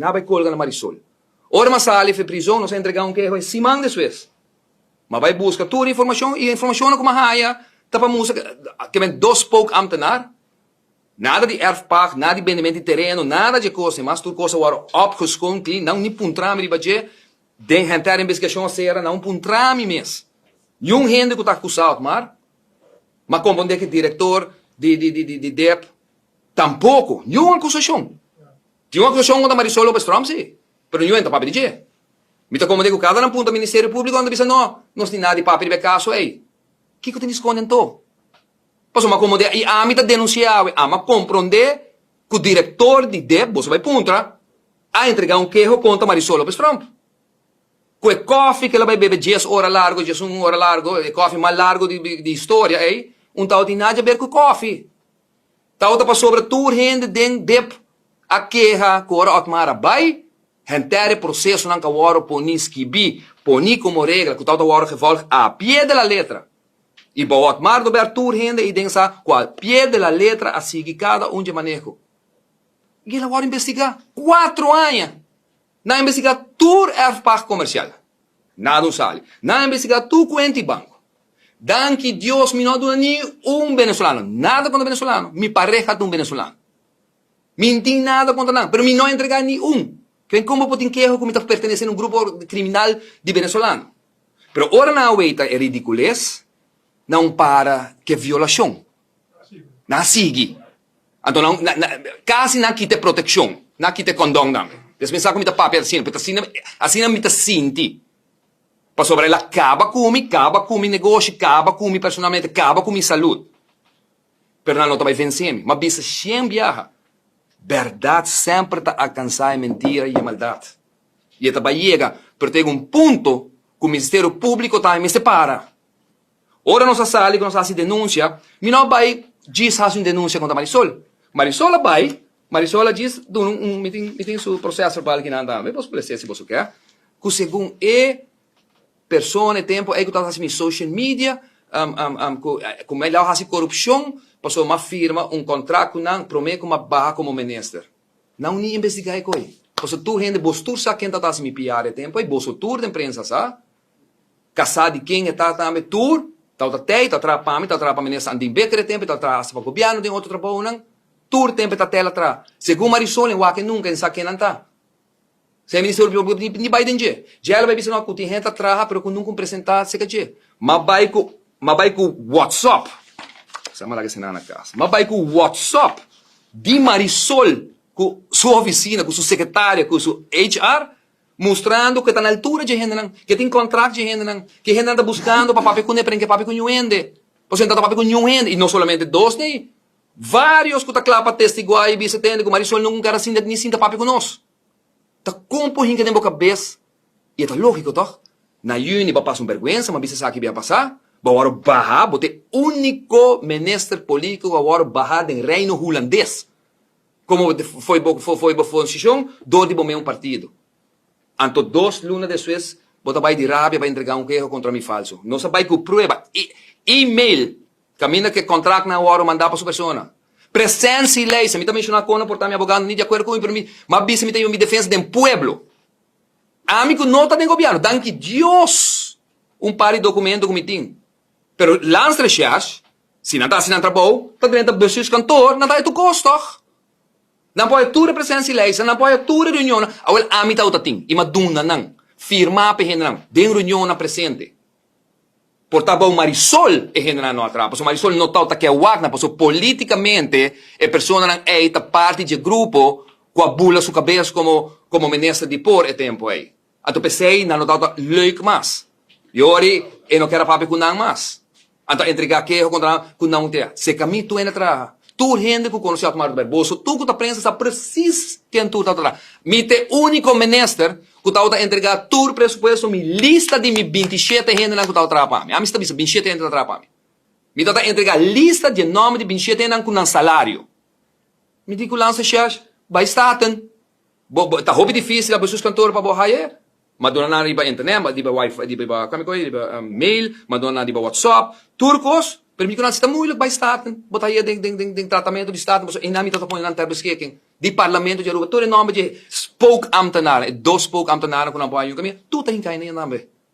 Na vai colga na Marisol. Ora masali fe prisão, nós entregar um queijo simang después. Mas vai buscar toda a informação e a informação como haia, tapa música, que vem dois poucos ambtenaar. Nada de erfpacht, nada de vendimento de terreno, nada de coisa, mas tudo coisa waren opgeschoten, não nem puntrame de budget, den hentar investigação será não puntrame mes. Jong gente que está acusado, mas como que diretor de DEP, tampouco, nenhuma acusação. Tinha uma acusação contra Marisol Lopes Trump, sim, mas não entra para pedir. Mita como digo, cada um punta Ministério Público, onde bisa não tem nada de papel de caso, ei. Que te esconden to? Passo ma como e a mita denunciava, a ma compreender que o diretor de DEP, você vai punta, a entregar um queijo contra Marisol Lopes Trump. Que coffee que ela vai beber 10 horas largo, 10 horas largo, e coffee mais largo de história, ei. Tal tem nada a ver com coffee. Tal tá para sobre tudo gente den DEP, a queixa, que ora Otmara vai, hentere processo não cawaro poni skibi, poni como regra, que tal tá waro gevolg a pie de la letra. E para Otmar do Bertur gente e densa, qual pie de la letra a seguir cada de manejo. E ela vai investigar 4 anos. Na investigar tur erfpacht comercial. Nada sale. Na investigar tu cuenta banco. Dan que Dios me não dá ni venezolano. Nada contra venezolano. Mi pareja de venezolano. Minti nada contra nada. Pero me não entregar ni Que como pode quejo que me está pertenecendo a grupo criminal de venezolano. Pero ora na ueita é ridiculez. Não para que violação. Não sigue. Então, quase não quita proteção. Não quita condão. Des pensar como está papel assim. Assim não me está senti. Para sobre ela acaba com negócio, acaba com personalmente, acaba com saúde. Pero não vai vencer. Mas bisa sempre viaja. Verdade sempre está a alcançar mentira e maldade. E ela vai chegar, pero tem ponto que o Ministério Público também se separa. Ora nós sali, que nós fazemos denúncia, me não vai diz faz uma denúncia contra Marisol. Marisol diz, tem seu processo para que não anda, mas posso dizer se você quer, que segundo pessoa e tempo, que está fazendo social media, como ela faz corrupção, passou uma firma, contrato, não promete uma barra como ministro. Não nem investigar isso. Passou tu gente, postura sabe quem está fazendo piar e tempo, e bolso tour de imprensa, sabe? Casado de quem está também tour, tá atrapa ministro andem beker tempo, tá atrás para governo de outro trabalho não, tour tempo tá tela atrás. Segundo Marisol, eu acho que nunca sabe quem não tá. Se o ministro ni Biden já ela vai dizer não que tem gente atrás, pero que nunca apresentar se que mas vai com WhatsApp. Sama lá que se na casa. Mas vai com WhatsApp de Marisol com sua oficina, com sua secretária, com sua HR mostrando que está na altura de gente, que tem contrato de gente, que gente está buscando para papi com que papi com ñuende. Você está papi com ñuende, e não somente dois, nem vários que está claro para testiguar e vice tende, que Marisol nunca era assim, nem sinta papi com nós. Está compondo que tem boca cabeça. E é lógico, tá? Na Juni vai passar uma vergonha, mas você sabe que vai passar. Vai agora barrar, vai ter único ministro político que vai agora barrar do reino holandês. Como foi a função, do de um partido. Anto 2 lunas depois, você vai de rábia, vai entregar queijo contra mim falso. Não se vai com prova. E-mail. Camina que contrato na hora mandar para sua pessoa. Presença e lei. Se me também mencionar com por estar me abogado, nem de acordo com mim, mas bisa me tem uma defesa do pueblo. Amigo, nota do governo. Danke Deus. Par de documento que me tem. Pero lança recherche. Se não está assinando trabalho, está dentro do seu cantor, não está tu custo. Não pode tudo presença e lei, não pode tudo reunião. Agora, a mim está tem. E maduna não. Firma para gente não. Den reunião na presente. Portanto, o Marisol é gente não atrás. O Marisol não está que é o acna. Porque politicamente, a pessoa não é parte de grupo com a bula sua cabeça como ministro de por e tempo aí. Então, pensei, não está leuk mais. E ora, eu não quero papo com não mais. Então, entregar que com não ter. Se caminho tu entra atrás. Tu gente que conhece a tomar do bolso, tu que tá prensa sabe preciso quem tu tá atrás. Me te único ministro que tá entregar todo o pressuposto, me lista de me 27 gente que tá atrás para mim. A mim está 27 gente atrás para mim. Me tá entregar lista de nome de 27 gente com um salário. Me digo lança chefe, vai estar tá hobby difícil para os cantores para borrar. Madonna riba internet, riba wifi, riba mail, Madonna riba WhatsApp, turcos. Pero me conhece está muito vai estar, botar aí de tratamento de estado, mas ainda me tá põe lá ter besquequem. de parlamento de Aruba, todo nome de spoke ambtenaar, 2 spoke ambtenaren com apoio caminho, tudo tem que cair nem nome.